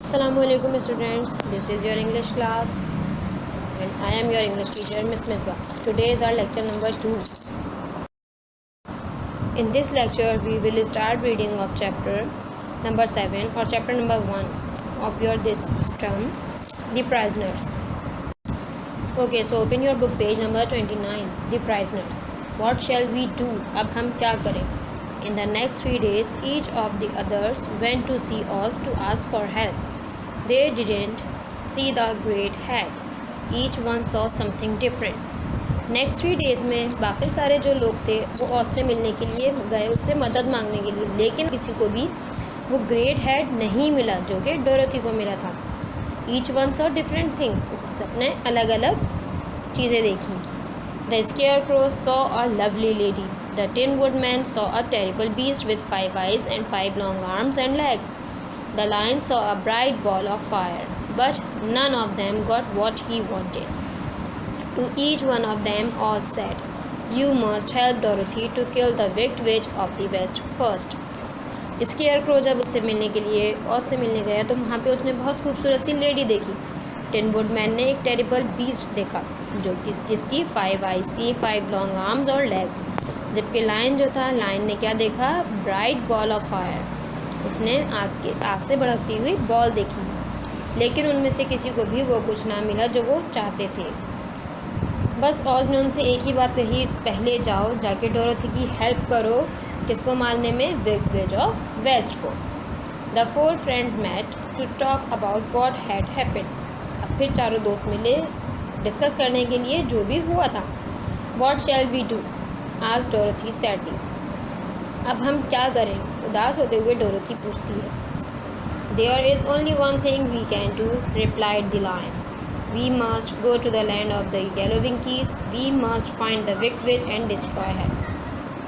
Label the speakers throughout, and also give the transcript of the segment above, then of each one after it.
Speaker 1: Assalamualaikum students, this is your English class and I am your English teacher Miss Misbah. Today is our lecture number 2. In this lecture we will start reading of chapter number 7 or chapter number 1 of your this term, The Prisoners. Okay, so open your book page number 29, The Prisoners. What shall we do? अब हम क्या करें? In the next 3 days, each of the others went to see Oz to ask for help. They didn't see the great head. Each one saw something different. Next 3 days में बाकी सारे जो लोग थे वो ऑज से मिलने के लिए गए, उससे मदद मांगने के लिए, लेकिन किसी को भी वो ग्रेट हेड नहीं मिला जो कि डोरोथी को मिला था. Each one saw different thing, सबने अलग अलग चीज़ें देखी. The square crow saw a lovely lady. The tin woodman saw a terrible beast with 5 eyes and 5 long arms and legs. The lion saw a bright ball of fire, but none of them got what he wanted. To each one of them Oz said, "You must help Dorothy to kill the wicked witch of the west first." Square crow जब उससे मिलने के लिए ऑज से मिलने गया तो वहाँ पे उसने बहुत खूबसूरत सी लेडी देखी. टिन वुडमैन ने एक टेरिबल बीस्ट देखा जो कि जिसकी 5 eyes थी, 5 long arms और legs. जबकि लायन जो था, लायन ने क्या देखा? Bright ball of fire. उसने आग से भड़कती हुई बॉल देखी. लेकिन उनमें से किसी को भी वो कुछ ना मिला जो वो चाहते थे. बस ऑज ने उनसे एक ही बात कही, पहले जाओ जाके डोरोथी की हेल्प करो. किसको मारने में? विक्ड विच ऑफ वेस्ट को. The 4 friends met to talk about what had happened. अब फिर चारों दोस्त मिले डिस्कस करने के लिए जो भी हुआ था. What shall we do? Asked Dorothy sadly. अब हम क्या करें? उदास होते हुए डोरोथी पूछती है. There is only one thing we can do, replied the lion. We must go to the land of the yellow Winkies. We must find the wicked witch and destroy her.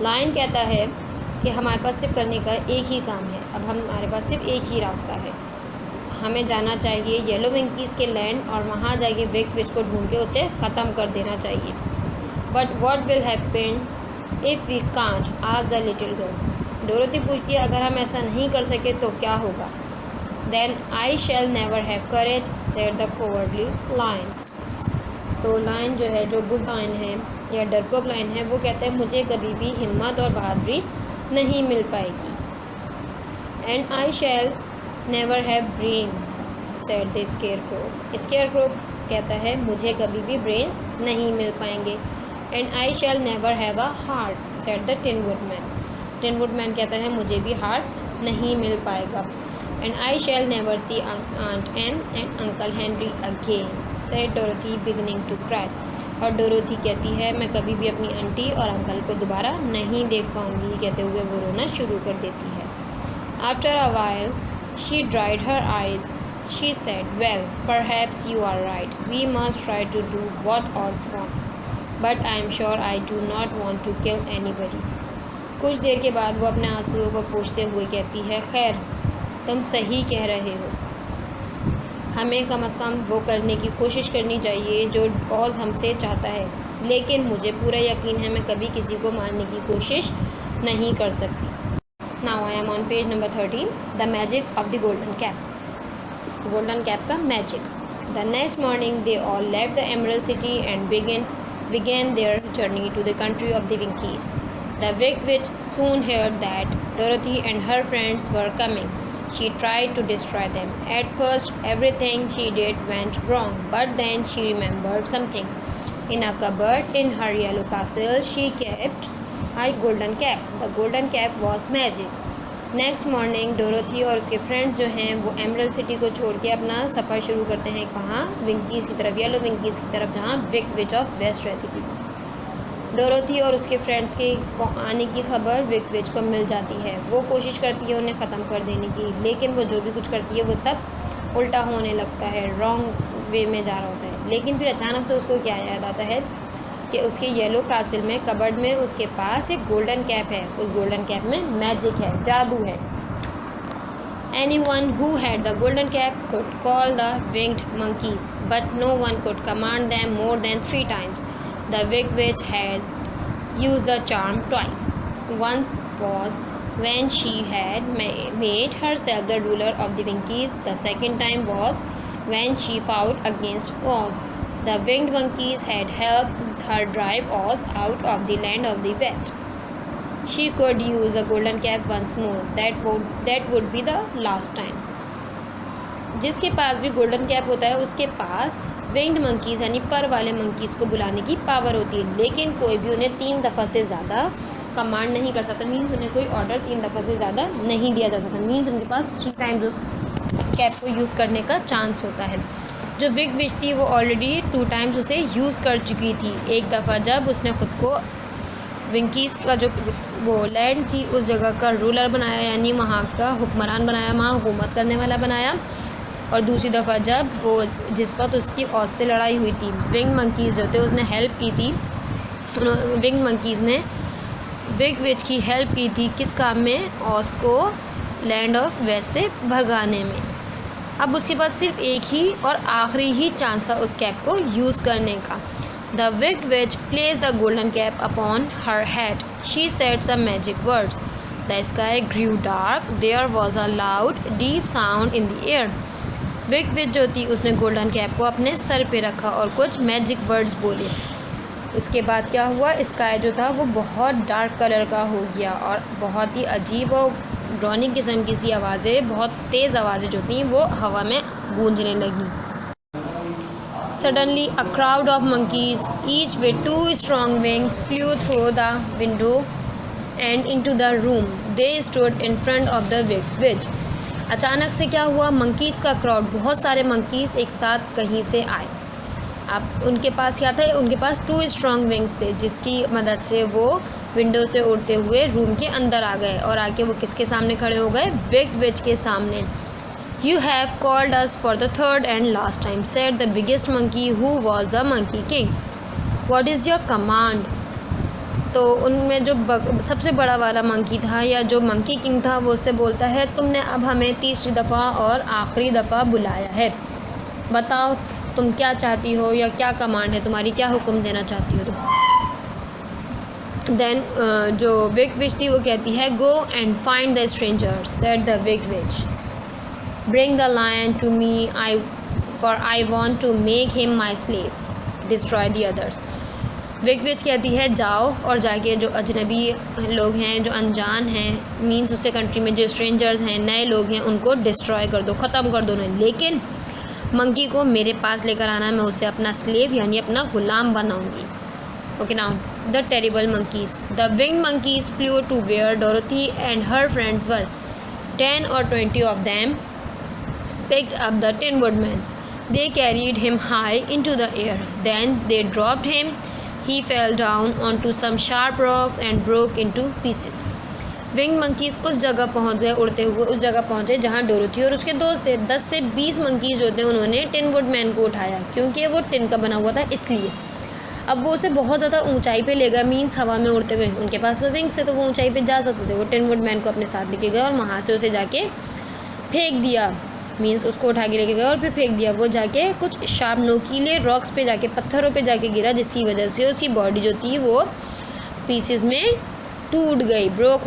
Speaker 1: Lion कहता है कि हमारे पास सिर्फ करने का एक ही काम है. अब हमारे पास सिर्फ एक ही रास्ता है. हमें जाना चाहिए येलो विंकीज़ के लैंड और वहाँ जाके विक्ड विच को ढूंढ के उसे ख़त्म कर देना चाहिए. But what will happen if we can't? Asked the little girl. Dorothy पूछती है, अगर हम ऐसा नहीं कर सके तो क्या होगा? Then I shall never have courage, said the cowardly lion. तो लायन जो है, जो बुल लायन है या डरपोक लायन है, वो कहता है मुझे कभी भी हिम्मत और बहादुरी नहीं मिल पाएगी. And I shall never have brain, said the scarecrow. Scarecrow कहता है मुझे कभी भी ब्रेन्स नहीं मिल पाएंगे. And I shall never have a heart, said the tin woodman. Tin woodman कहता है मुझे भी हार्ट नहीं मिल पाएगा. And I shall never see aunt Em and uncle Henry again, said Dorothy beginning to cry. और डोरोथी कहती है मैं कभी भी अपनी आंटी और अंकल को दोबारा नहीं देख पाऊंगी. कहते हुए वो रोना शुरू कर देती है. After a while she dried her eyes. She said, well perhaps you are right. We must try to do what Oz wants, but I am sure I do not want to kill anybody. कुछ देर के बाद वो अपने आंसुओं को पोंछते हुए कहती है, खैर तुम सही कह रहे हो. हमें कम से कम वो करने की कोशिश करनी चाहिए जो ऑज हमसे चाहता है. लेकिन मुझे पूरा यकीन है मैं कभी किसी को मारने की कोशिश नहीं कर सकती. Now I am on page number 13, the magic of the golden cap. Golden cap का magic. The next morning they all left the emerald city and began their journey to the country of the Winkies. The wicked witch soon heard that Dorothy and her friends were coming. She tried to destroy them. At first, everything she did went wrong, but then she remembered something. In a cupboard in her yellow castle, she kept a golden cap. The golden cap was magic. Next morning Dorothy और उसके friends जो हैं वो emerald city को छोड़ के अपना सफ़र शुरू करते हैं. कहाँ? विंकीज़ की तरफ, येलो विंकीज़ की तरफ, जहाँ विक्ड विच ऑफ वेस्ट रहती थी. डोरोथी और उसके फ्रेंड्स के आने की खबर विक्ड विच को मिल जाती है. वो कोशिश करती है उन्हें ख़त्म कर देने की, लेकिन वो जो भी कुछ करती है वो सब उल्टा होने लगता है, रॉन्ग वे में जा रहा होता है. लेकिन फिर अचानक से उसको क्या याद आता है कि उसके येलो कासिल में कबर्ड में उसके पास एक गोल्डन कैप है. उस गोल्डन कैप में मैजिक है, जादू है. Anyone who had the golden cap could call the winged monkeys, but no one could command them more than 3 times. The wicked witch has used the charm twice. Once was when she had made herself the ruler of the Winkies. The second time was when she fought against Oz. The winged monkeys had helped her drive Oz out of the land of the west. She could use a golden cap once more. That would be the last time. जिसके पास भी golden cap होता है उसके पास winged monkeys यानी पर वाले monkeys को बुलाने की पावर होती है, लेकिन कोई भी उन्हें 3 दफ़ा से ज़्यादा कमांड नहीं कर सकता। मीन्स उन्हें कोई ऑर्डर 3 दफ़ा से ज़्यादा नहीं दिया जा सकता। मीन्स उनके पास 3 टाइम्स उस कैप को यूज़ करने का चांस होता है। जो विग विच थी वो ऑलरेडी 2 टाइम्स उसे यूज़ कर चुकी थी। एक दफ़ा जब उसने ख़ुद को विंकीज़ का जो वो लैंड थी उस जगह का रूलर बनाया, यानी वहाँ का हुक्मरान बनाया, वहाँ हुकूमत करने वाला बनाया। और दूसरी दफ़ा जब वो जिस वक्त उसकी ऑस से लड़ाई हुई थी, विंग मंकीज़ जो थे उसने हेल्प की थी, विंग मंकीज़ ने विग विच की हेल्प की थी किस काम में? ऑस को लैंड ऑफ वेस्ट से भगाने में। अब उसके पास सिर्फ एक ही और आखिरी ही चांस था उस कैप को यूज़ करने का। The wicked witch placed the golden cap upon her head, she said some magic words, the sky grew dark, there was a loud deep sound in the air. Wicked witch जो थी उसने golden cap को अपने sir पे रखा और कुछ magic words बोले। उसके बाद क्या हुआ? स्काई जो था वो बहुत डार्क कलर का हो गया और बहुत ही अजीब और ड्रॉनिंग किस्म की सी आवाज़ें, बहुत तेज़ आवाज़ें जो थी वो हवा में गूंजने लगी। Suddenly a crowd of monkeys, each with 2 strong wings, flew through the window and into the room. They stood in front of the witch. अचानक से क्या हुआ? मंकीज़ का क्राउड, बहुत सारे मंकीज़ एक साथ कहीं से आए। अब उनके पास क्या था? उनके पास 2 स्ट्रॉन्ग विंग्स थे जिसकी मदद से वो विंडो से उड़ते हुए रूम के अंदर आ गए और आके वो किसके सामने खड़े हो गए? विग विच के सामने। You have called us for the third and last time, said the biggest monkey, who was the monkey king. What is your command? तो उनमें जो सबसे बड़ा वाला मंकी था या जो मंकी किंग था वो उससे बोलता है, तुमने अब हमें तीसरी दफ़ा और आखिरी दफ़ा बुलाया है, बताओ तुम क्या चाहती हो या क्या कमांड है तुम्हारी, क्या हुक्म देना चाहती हो तुम। देन जो विग विच थी वो कहती है, go and find the stranger, said the wicked witch, bring the lion to me, I want to make him my slave, destroy the others. Wicked witch कहती है, जाओ और जाके जो अजनबी लोग हैं, जो अनजान हैं, मीन्स उससे कंट्री में जो स्ट्रेंजर्स हैं, नए लोग हैं, उनको डिस्ट्रॉय कर दो, ख़त्म कर दो उन्हें, लेकिन मंकी को मेरे पास लेकर आना, मैं उसे अपना स्लेव यानी अपना ग़ुलाम बनाऊंगी। Okay now the terrible monkeys. The winged monkeys flew to where Dorothy and her friends were. 10 or 20 of them picked up the Tin Woodman. They carried him high into the air. Then they dropped him. He fell down onto some sharp rocks and broke into pieces. Wing monkeys उस जगह पहुंच गए, उड़ते हुए उस जगह पहुंचे जहां डोरोथी और उसके दोस्त थे। 10 से 20 मंकीज़ होते हैं, उन्होंने टिन वुडमैन को उठाया क्योंकि वो टिन का बना हुआ था इसलिए। अब वो उसे बहुत ज़्यादा ऊंचाई पे ले गया, मीन्स हवा में उड़ते हुए, उनके पास तो विंग से तो वो ऊंचाई पे जा सकते थे। वो टिन वुडमैन को अपने साथ लेके गए और वहाँ से उसे जाके फेंक दिया, मीन्स उसको उठा के लेके गए और फिर फेंक दिया। वो जाके कुछ शार्प नोकीले रॉक्स पे जाके, पत्थरों पे जाके गिरा, जिसकी वजह से उसकी बॉडी जो थी वो पीसेस में टूट गई, ब्रेक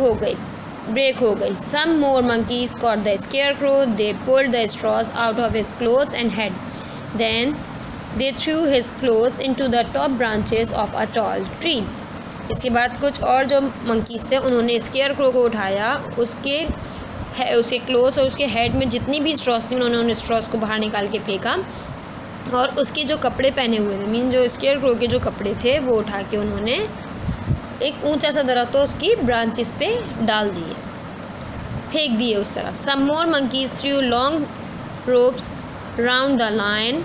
Speaker 1: हो गई। सम मोर monkeys caught the scarecrow. They pulled the straws out of his clothes and head. Then they threw his clothes into the top branches of a tall tree. इसके बाद कुछ और जो मंकीज़ थे उन्होंने स्केयर क्रो को उठाया, उसके क्लोथ्स और उसके हेड में जितनी भी स्ट्रॉस थी उन्होंने उन स्ट्रॉस को बाहर निकाल के फेंका और उसके जो कपड़े पहने हुए थे, मीन जो स्केयर क्रो के जो कपड़े थे वो उठा के उन्होंने एक ऊंचा सा दरख्त उसकी ब्रांचेस पे डाल दिए, फेंक दिए उस तरफ। Some more monkeys threw long ropes round the lion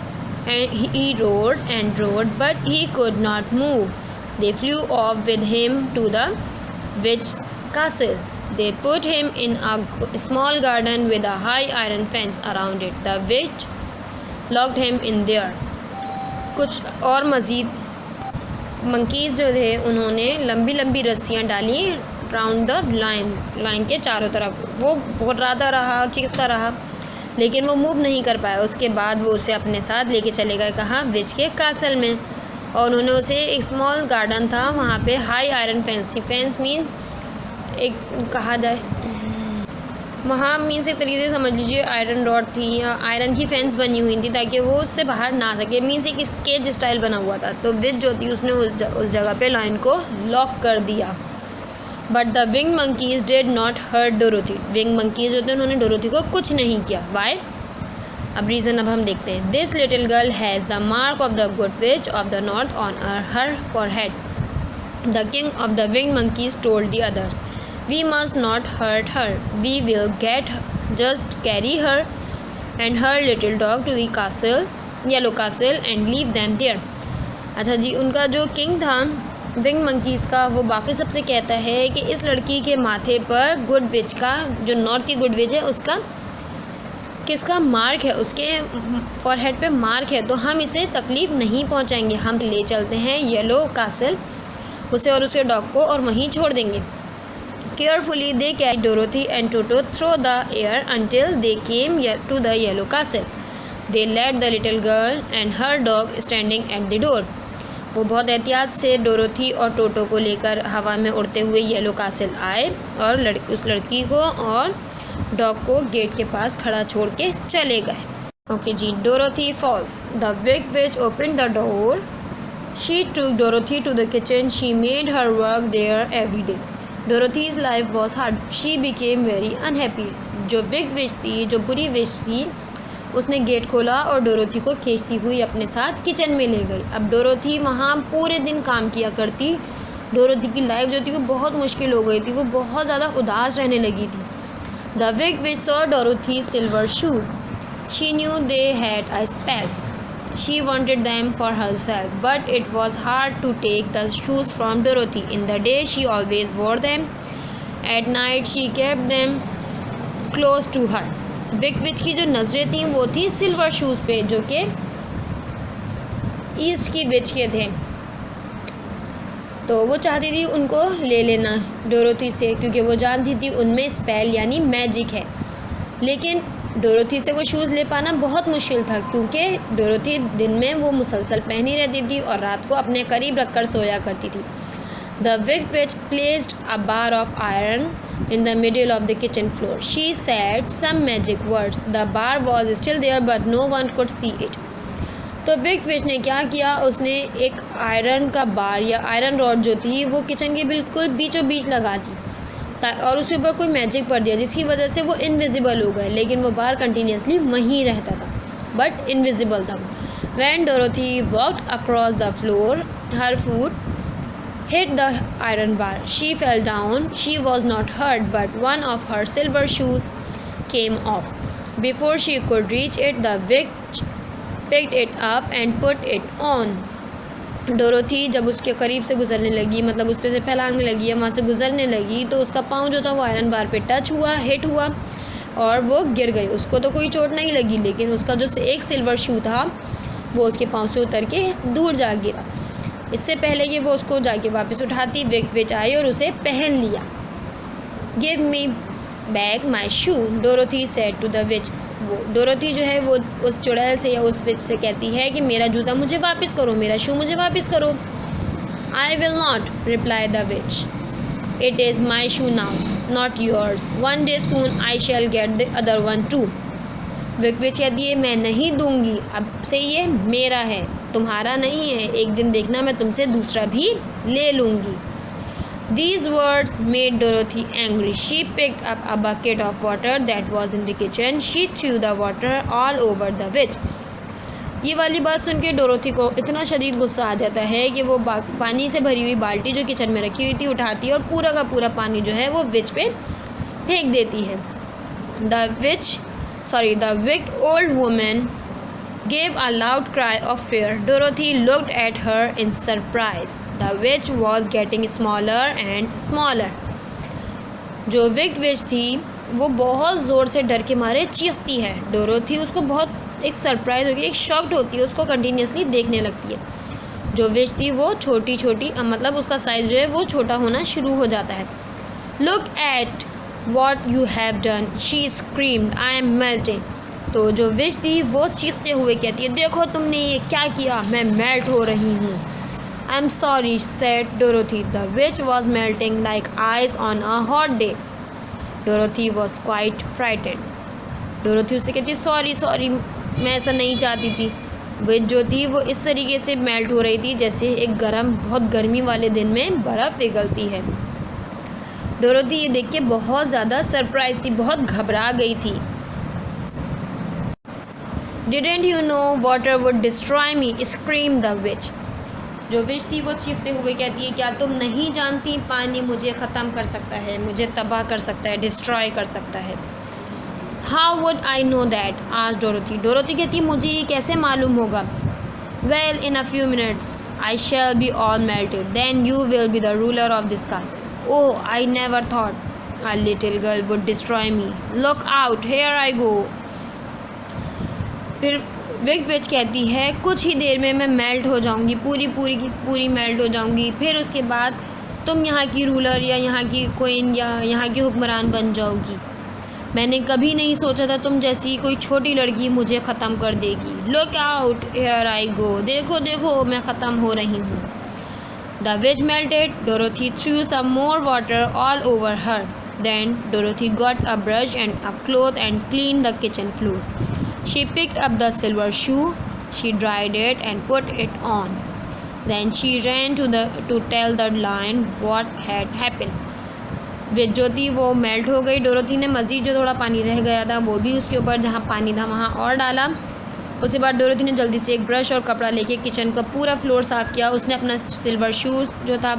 Speaker 1: and he roared but he could not move. They flew off with him to the witch castle. They put him in a small garden with a high iron fence around it. The witch locked him in there. कुछ और मज़ीद monkeys जो थे उन्होंने लंबी लंबी रस्सियाँ डाली राउंड द लाइन के चारों तरफ। वो घुर्राता रहा, चीखता रहा, लेकिन वो मूव नहीं कर पाया। उसके बाद वो उसे अपने साथ लेके चले गए, कहाँ? विच के कासल में। और उन्होंने उसे एक स्मॉल गार्डन था, वहाँ पे हाई आयरन फेंस थी। फेंस मीन एक कहा जाए वहाँ मीन्स एक तरीके से समझ लीजिए आयरन रॉड थी या आयरन की फेंस बनी हुई थी ताकि वो उससे बाहर ना सके, मीन्स एक केज स्टाइल बना हुआ था। तो विच जो थी उसने उस जगह पे लायन को लॉक कर दिया। But the wing monkeys did not hurt Dorothy. Wing monkeys जो थे उन्होंने डोरोथी को कुछ नहीं किया। वाई? अब रीज़न अब हम देखते हैं। This little girl has the mark of the good which of the north on her forehead. The king of the wing monkeys told the others, we must not hurt her. We will just carry her and her little dog to the castle, yellow castle, and leave them there. अच्छा जी, उनका जो king था wing monkeys का, वो बाकी सबसे कहता है कि इस लड़की के माथे पर गुड विच का, जो नॉर्थ की गुड विच है उसका किसका मार्क है, उसके फॉरहेड पे मार्क है, तो हम इसे तकलीफ़ नहीं पहुंचाएंगे। हम ले चलते हैं येलो कासल उसे और उसके डॉग को और वहीं छोड़ देंगे। Carefully they carried Dorothy and Toto through the air until they came to the yellow castle. They left the little girl and her dog standing at the door. वो बहुत एहतियात से डोरोथी और टोटो को लेकर हवा में उड़ते हुए येलो कासल आए और उस लड़की को और डॉग को गेट के पास खड़ा छोड़ के चले गए। Okay ji, Dorothy falls. The wicked witch open the door she took Dorothy to the kitchen. She made her work there every day. Dorothy's life was hard. She became very unhappy. जो wicked witch थी, जो बुरी विच थी, उसने gate खोला और Dorothy को खींचती हुई अपने साथ किचन में ले गई। अब डोरोथी वहाँ पूरे दिन काम किया करती। डोरोथी की लाइफ जो थी वो बहुत मुश्किल हो गई थी, वो बहुत ज़्यादा उदास रहने लगी थी। The wicked witch saw Dorothy silver shoes. She knew they had a spell. She wanted them for herself, but it was hard to take the shoes from Dorothy. In the day, she always wore them. At night, she kept them close to her. Wicked witch की जो नज़रें थीं वो थी silver shoes पे, जो कि east की विच के थे। तो वो चाहती थी उनको ले लेना डोरोथी से, क्योंकि वो जानती थी उनमें स्पेल यानी मैजिक है। लेकिन डोरोथी से वो शूज़ ले पाना बहुत मुश्किल था, क्योंकि डोरोथी दिन में वो मुसलसल पहनी रहती थी और रात को अपने करीब रखकर सोया करती थी। The wicked witch placed a bar of iron in the middle of the kitchen floor. She said some magic words. The bar was still there but no one could see it. तो wig विच ने क्या किया, उसने एक iron का बार या iron rod जो थी वो किचन के बिल्कुल बीचों बीच लगा दी और उसके ऊपर कोई मैजिक पड़ दिया, जिसकी वजह से वो इनविजिबल हो गए। लेकिन वो बार कंटिन्यूसली वहीं रहता था बट इनविजिबल था। When Dorothy walked across the floor, her foot hit the iron bar. She fell down. She was not hurt, but one of her silver shoes came off. Before she could reach it, the witch picked it up and put it on. Dorothy जब उसके करीब से गुजरने लगी, मतलब उस पर से फैलाने लगी या वहाँ से गुजरने लगी, तो उसका पाँव जो था वो आयरन बार पे टच हुआ, हिट हुआ और वो गिर गई। उसको तो कोई चोट नहीं लगी, लेकिन उसका जो एक सिल्वर शू था वो उसके पाँव से उतर के दूर जा गिरा। इससे पहले कि वो उसको जाके वापस उठाती, विग विच आई और उसे पहन लिया। Give me back my shoe, Dorothy said to the witch. वो डोरोथी जो है वो उस चुड़ैल से या उस विच से कहती है कि मेरा जूता मुझे वापस करो, मेरा शू मुझे वापस करो। I will not, reply the witch. It is my shoe now, not yours. One day soon I shall get the other one too. Wicked witch कहती है मैं नहीं दूंगी, अब से ये मेरा है, तुम्हारा नहीं है। एक दिन देखना मैं तुमसे दूसरा भी ले लूँगी। These words made Dorothy angry. She picked up a bucket of water that was in the kitchen. She threw the water all over the witch. ये वाली बात सुन के डोरोथी को इतना शदीद गुस्सा आ जाता है कि वो पानी से भरी हुई बाल्टी जो किचन में रखी हुई थी उठाती है और पूरा का पूरा पानी जो है वो विच पे फेंक देती है। The wicked old woman gave a loud cry of fear. Dorothy looked at her in surprise. The witch was getting smaller and smaller. जो विक्ड विच थी वो बहुत ज़ोर से डर के मारे चीखती है। डोरोथी उसको बहुत एक सरप्राइज़ होगी, एक शॉक्ड होती है, उसको कंटिन्यूसली देखने लगती है। जो विच थी वो छोटी छोटी, मतलब उसका साइज़ जो है वो छोटा होना शुरू हो जाता है। Look at what you have done, she screamed. I am melting. तो जो विच थी वो चीखते हुए कहती है देखो तुमने ये क्या किया, मैं मेल्ट हो रही हूँ। I am sorry, said Dorothy. The witch was melting like ice on a hot day. Dorothy was quite frightened. Dorothy उससे कहती सॉरी सॉरी, मैं ऐसा नहीं चाहती थी। विच जो थी वो इस तरीके से मेल्ट हो रही थी जैसे एक बहुत गर्मी वाले दिन में बर्फ़ पिघलती है। डोरोथी ये देख के बहुत ज़्यादा सरप्राइज थी, बहुत घबरा गई थी। Didn't you know water would destroy me? Screamed the witch. जो विच थी वो चीखते हुए कहती है, क्या तुम नहीं जानती पानी मुझे ख़त्म कर सकता है, मुझे तबाह कर सकता है, डिस्ट्रॉय कर सकता है। How would I know that? asked Dorothy. Dorothy कहती मुझे ये कैसे मालूम होगा? Well, in a few minutes I shall be all melted. Then you will be the ruler of this castle. Oh, I never thought a little girl would destroy me. Look out, here I go. फिर विच कहती है कुछ ही देर में मैं melt हो जाऊंगी, पूरी melt हो जाऊंगी। फिर उसके बाद तुम यहाँ की रूलर या यहाँ की क्वीन या यहाँ की हुक्मरान बन जाओगी। मैंने कभी नहीं सोचा था तुम जैसी कोई छोटी लड़की मुझे ख़त्म कर देगी। Look out, here I go. देखो देखो, मैं ख़त्म हो रही हूँ। The witch melted. Dorothy threw some more water all over her. Then Dorothy got a brush and a cloth and cleaned the kitchen floor. She picked up the silver shoe. She dried it and put it on. Then she ran to tell the lion what had happened. विच जो थी वो melt हो गई। Dorothy ने मज़ीद जो थोड़ा पानी रह गया था वो भी उसके ऊपर जहाँ पानी था वहाँ और डाला। उसके बाद डोरोथी ने जल्दी से एक ब्रश और कपड़ा लेके किचन का पूरा फ्लोर साफ़ किया। उसने अपना सिल्वर शूज़ जो था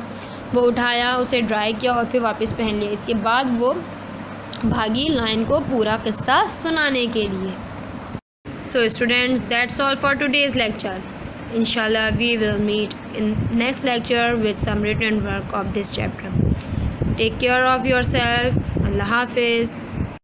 Speaker 1: वो उठाया, उसे ड्राई किया और फिर वापस पहन लिया। इसके बाद वो भागी लाइन को पूरा किस्सा सुनाने के लिए। So students, that's all for today's lecture. इंशाल्लाह we will meet in next lecture with some written work of this chapter. Take care of yourself. Allah Hafiz.